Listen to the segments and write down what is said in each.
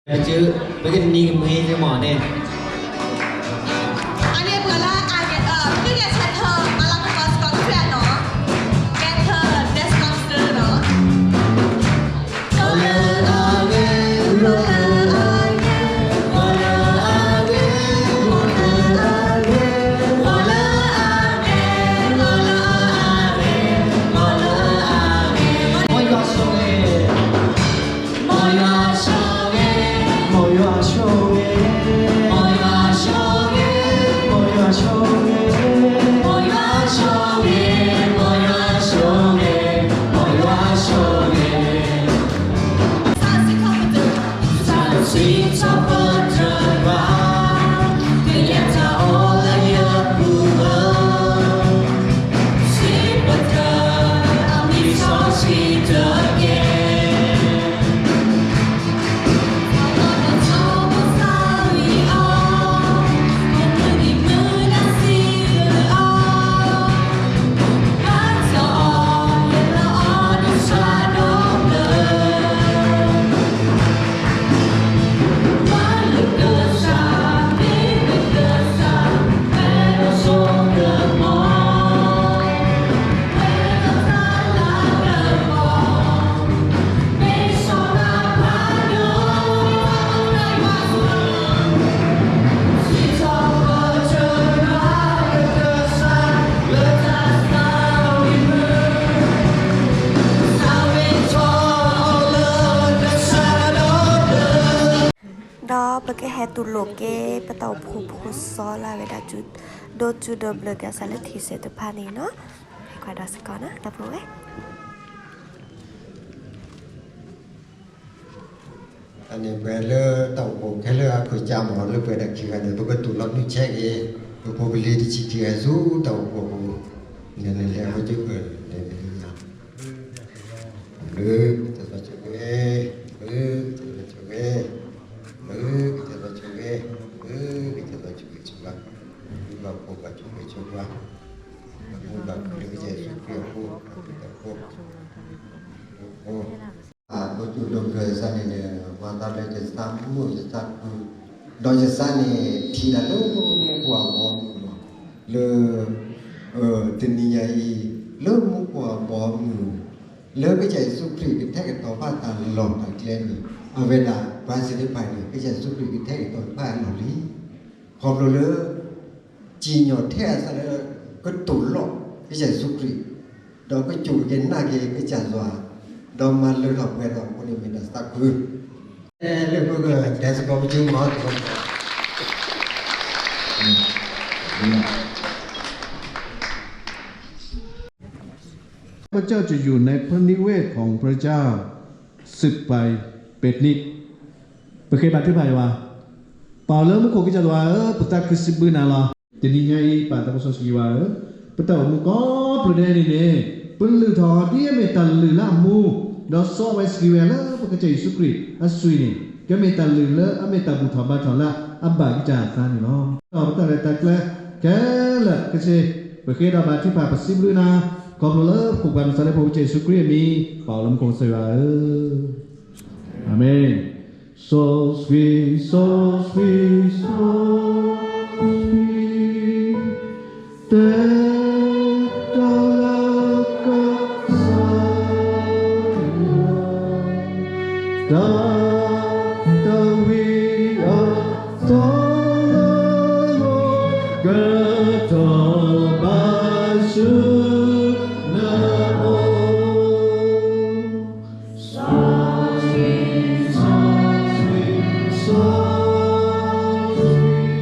chứ với cái ni mê cái mỏ này อันนี้เผื่อละอ่านเนี่ยนี่ไงแชทเธอมาลังกอสกอตแคร์เนาะแกเธอเดสคอนสเตอร์เนาะ đó bởi cái hệ tụ lộ cái bắt đầu phù xó là về đã chút đôi chút đôi bờ cái sản lượng thì sẽ từ pan này nó hay qua đó sẽ có nó tập luôn ấy anh em về lơ tàu bộ cái lơ khởi cha mà lơ về đặc kỳ này tôi có tụ lót nước che cái tôi có bị đi chỉ kỳ rú tàu bộ nên là có chữ ở để đi nhau lơ cái thật là chữ ghê lơ cái thật là chữ ghê lơ cái thật là chữ ghê lơ cái thật là chữ ghê chữ ba và cô và chữ ghê chữ ba và cô và cái gì chữ ghê cô tôi chủ động rồi sang này và ta lấy cái sang mua cái sang đòi cái sang này thì là lúc mua quả bom lơ tin như vậy lúc mua quả bom lơ cái chạy xúc thủy cái thép cái tàu ba ta lọt tại lên ở bên là ba sẽ đi phải cái chạy xúc thủy cái thép cái tàu ba lọt lý không lơ chỉ nhỏ thép sao đó cái tủ lọt cái chạy xúc thủy đó cái chủ cái na cái chả dọa đó mà lừa học về đó có niềm tin là start cứ lừa có cái để sẽ có chữ ngõ thì không có พระเจ้าจะอยู่ในพระนิเวศของพระเจ้าสืบไปเป็ดนิดเพื่อเคยบันทึกไปว่าเปล่าเริ่มมุขกิจวัตรพุทธคือสิบบุญอะไรทีนี้ไงป่าตะพุทธสกิวาพุทธมุขก็ประเด็นนี้เนี่ยเป็นลือทอที่เมตัลลือละมูดอสอไว้สกิวาแล้วพระเจ้ายิสุคริสต์อัศวินก็เมตัลลือละอเมตาบุทบาทละอับบากิจาตานี่เนาะต่อไปแต่ตะแกละแกละก็ใช่เพื่อเคยดาบาที่ป่าปัสสิบลุนาขอบคุณเลิฟผูกพันสารพระเจ้ายิสุคริสต์มีเป่าลำโพงเสียอาเมน so sweet so sweet so sweet that the love the we are so good to bashu na o so sweet so sweet so sweet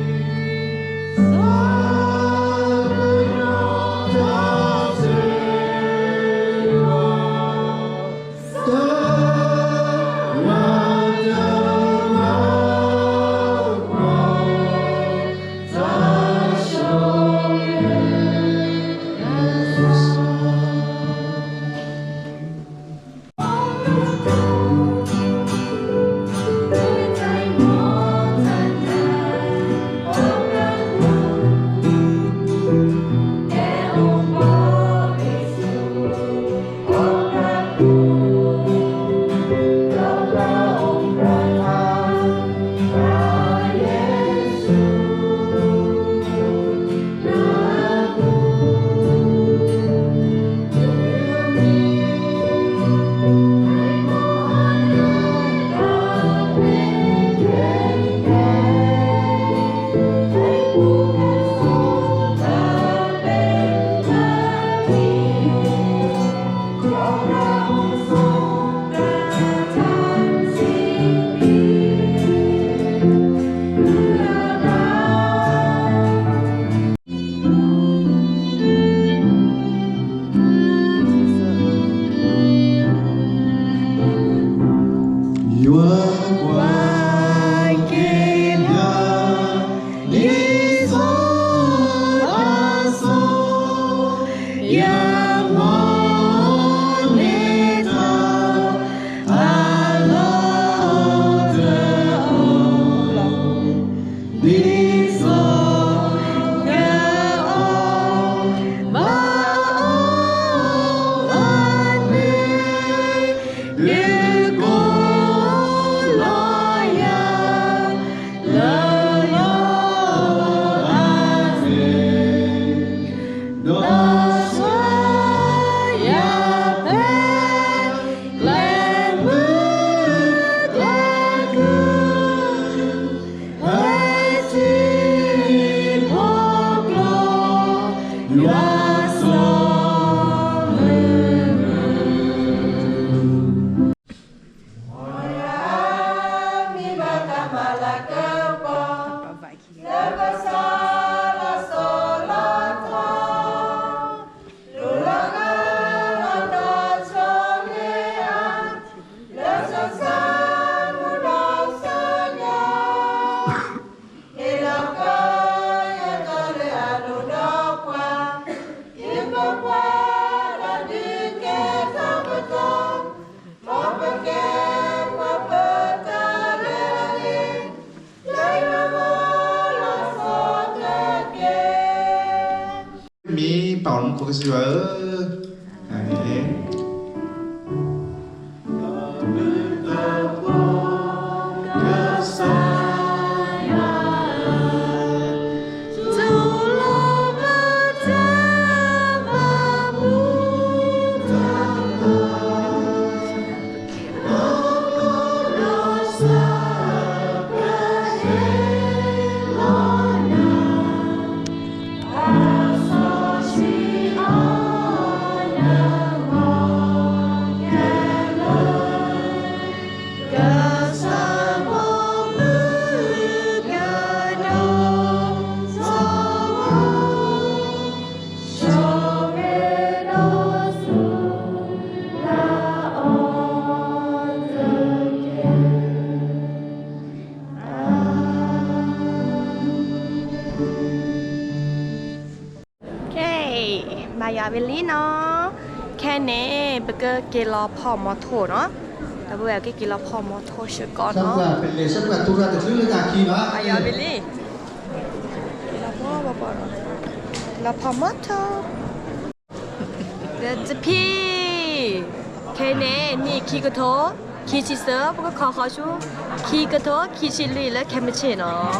มีเป่าลมโคกสิวะอันนี้เอง มายาเวลลี่เนาะแค่นี้เบเกอร์กินรอพอมอโถเนาะแต่เบลกินรอพอมอโถเชื่อก่อน สัก เนาะ ว่าเป็นเลยสักว่าตุระแต่ซื้อเลยจากคีนะ มายาเวลลี่กินรอพอบ่บ่เนาะรอพอมอโถเดี๋ยวจะพี่แค่นี้นี่คีกระโถคีชิเซอร์ก็ขอชูคีกระโถคีชิลีและแคมเปญเนาะ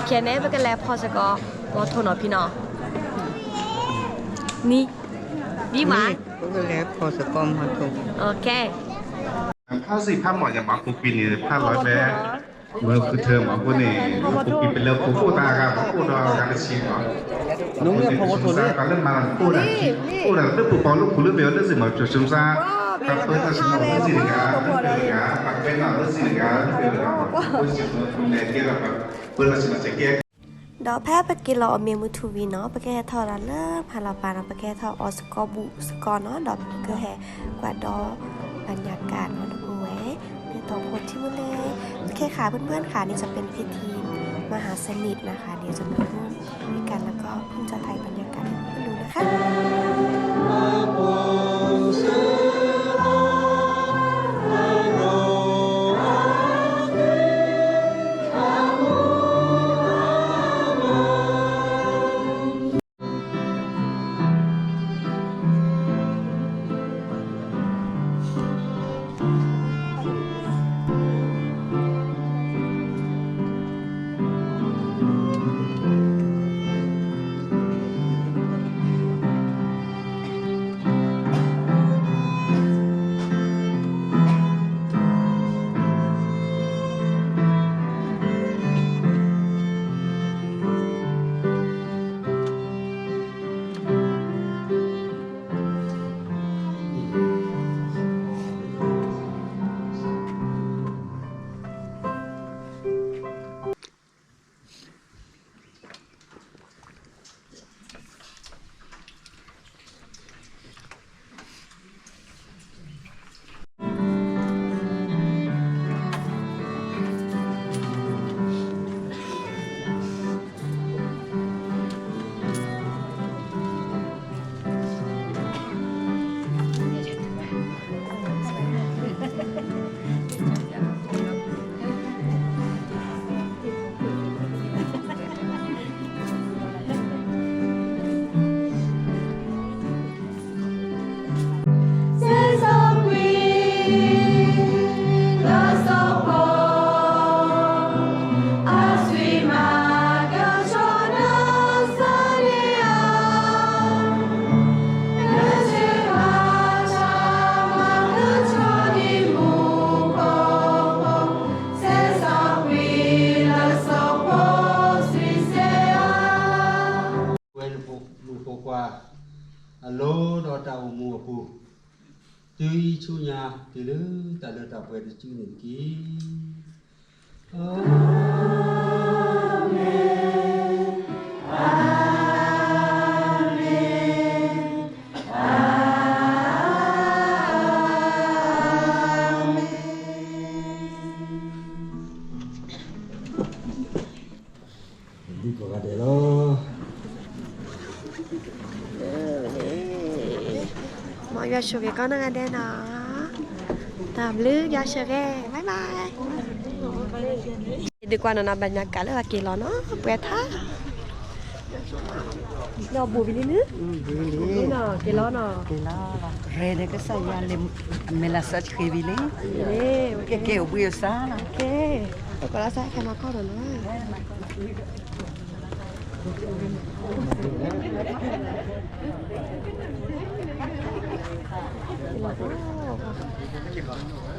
แค่นี้เบเกอร์แล้วพอจะก็มอโถเนาะพี่เนาะนี่ดีไหม ก็แล้วพอสกอมมาถูก โอเค ผ้าสีผ้าหมอนอย่างมาคุกปีนี่ผ้าร้อยแบกเมื่อคือเทอมของพวกนี้คุกปีเป็นเรื่องของผู้ตาครับผู้ดอการชิมน้องเนี่ยพอทุนเนี่ยการเล่นมาผู้น่ะผู้น่ะเรื่องผู้ปองลูกผู้เรื่องเบลเรื่องสิ่งแบบจุดชุมซากับเปิดสิ่งของเรื่องสิ่งการเรื่องสิ่งการปักเป็นหลักเรื่องสิ่งการเรื่องสิ่งในเกี่ยวกับเปิดสิ่งจะเกี่ยวดอกแพ้ไปกินเราเอาเมียมือทูวีเนาะไปแก่ทอรันเลิกพาเราปาเราไปแก่ทออสกอบุสกอเนาะดอกก็แห่กว่าดอบรรยากาศเนาะดูไว้ในตรงคนที่มือเลยแค่ขาเพื่อนๆขานี่จะเป็นพิธีมหาสนิทนะคะเดี๋ยวจะมาร่วมด้วยกันแล้วก็เพิ่งจะถ่ายบรรยากาศให้เพื่อนดูนะคะTui chunya tilu ta le ta pwe de chu ni ki. đi của cái đấy đó หมอยาชูเกก็นั่งกันได้นะตามลึกยาชูเกบายบายดีกว่านะบรรยากาศเลยว่ากี่ร้อนเนาะเปิดท่าเราบูบิลินึนี่เนาะกี่ร้อนเนาะ Rene que saya me la sach revile. นี่โอเค Que o buio sala. โอเคแล้วก็แล้วใส่แค่มาเข้าเนาะโ